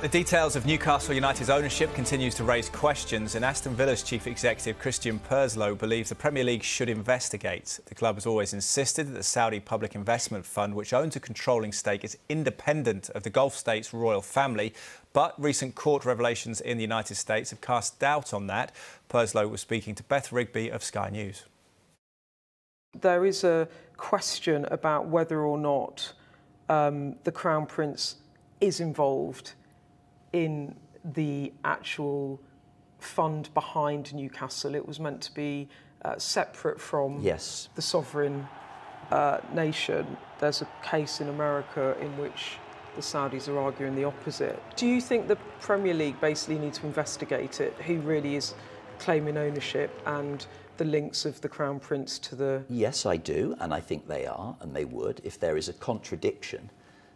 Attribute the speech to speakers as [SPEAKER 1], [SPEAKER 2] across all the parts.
[SPEAKER 1] The details of Newcastle United's ownership continues to raise questions, and Aston Villa's chief executive Christian Purslow believes the Premier League should investigate. The club has always insisted that the Saudi Public Investment Fund, which owns a controlling stake, is independent of the Gulf states' royal family. But recent court revelations in the United States have cast doubt on that. Purslow was speaking to Beth Rigby of Sky News.
[SPEAKER 2] There is a question about whether or not the Crown Prince is involved in the actual fund behind Newcastle. It was meant to be separate from the sovereign nation. There's a case in America in which the Saudis are arguing the opposite. Do you think the Premier League basically need to investigate it? Who really is claiming ownership and the links of the Crown Prince to the...
[SPEAKER 3] Yes, I do, and I think they are, and they would. If there is a contradiction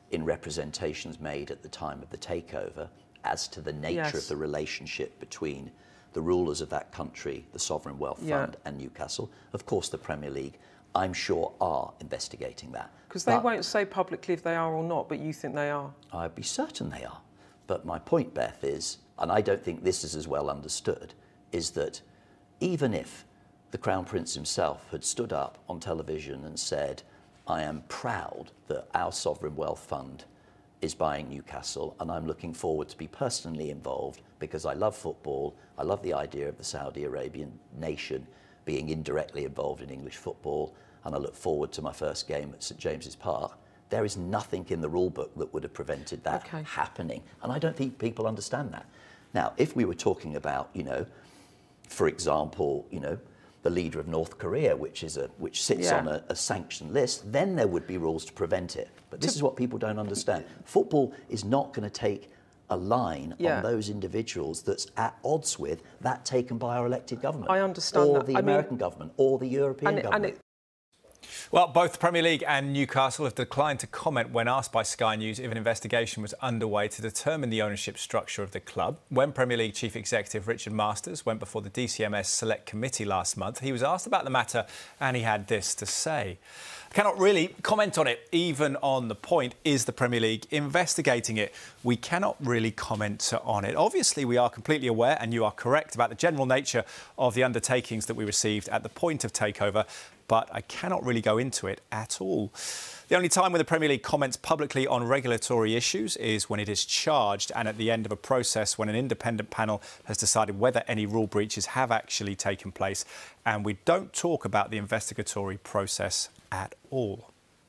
[SPEAKER 3] in representations made at the time of the takeover as to the nature of the relationship between the rulers of that country, the Sovereign Wealth Fund and Newcastle, of course the Premier League, I'm sure, are investigating that.
[SPEAKER 2] Because they won't say publicly if they are or not, but you think they are?
[SPEAKER 3] I'd be certain they are. But my point, Beth, is, and I don't think this is as well understood, is that even if the Crown Prince himself had stood up on television and said, I am proud that our Sovereign Wealth Fund is buying Newcastle, and I'm looking forward to be personally involved because I love football, I love the idea of the Saudi Arabian nation being indirectly involved in English football, and I look forward to my first game at St James's Park. There is nothing in the rule book that would have prevented that happening, and I don't think people understand that. Now, if we were talking about, for example, the leader of North Korea, which sits on a sanctioned list, then there would be rules to prevent it. But this is what people don't understand. Football is not going to take a line on those individuals that's at odds with that taken by our elected government.
[SPEAKER 2] I understand
[SPEAKER 3] or the American government, or the European government.
[SPEAKER 1] Well, both the Premier League and Newcastle have declined to comment when asked by Sky News if an investigation was underway to determine the ownership structure of the club. When Premier League Chief Executive Richard Masters went before the DCMS Select Committee last month, he was asked about the matter and he had this to say. I cannot really comment on it, even on the point, is the Premier League investigating it? We cannot really comment on it. Obviously, we are completely aware, and you are correct, about the general nature of the undertakings that we received at the point of takeover, but I cannot really go into it at all. The only time when the Premier League comments publicly on regulatory issues is when it is charged and at the end of a process when an independent panel has decided whether any rule breaches have actually taken place. And we don't talk about the investigatory process at all.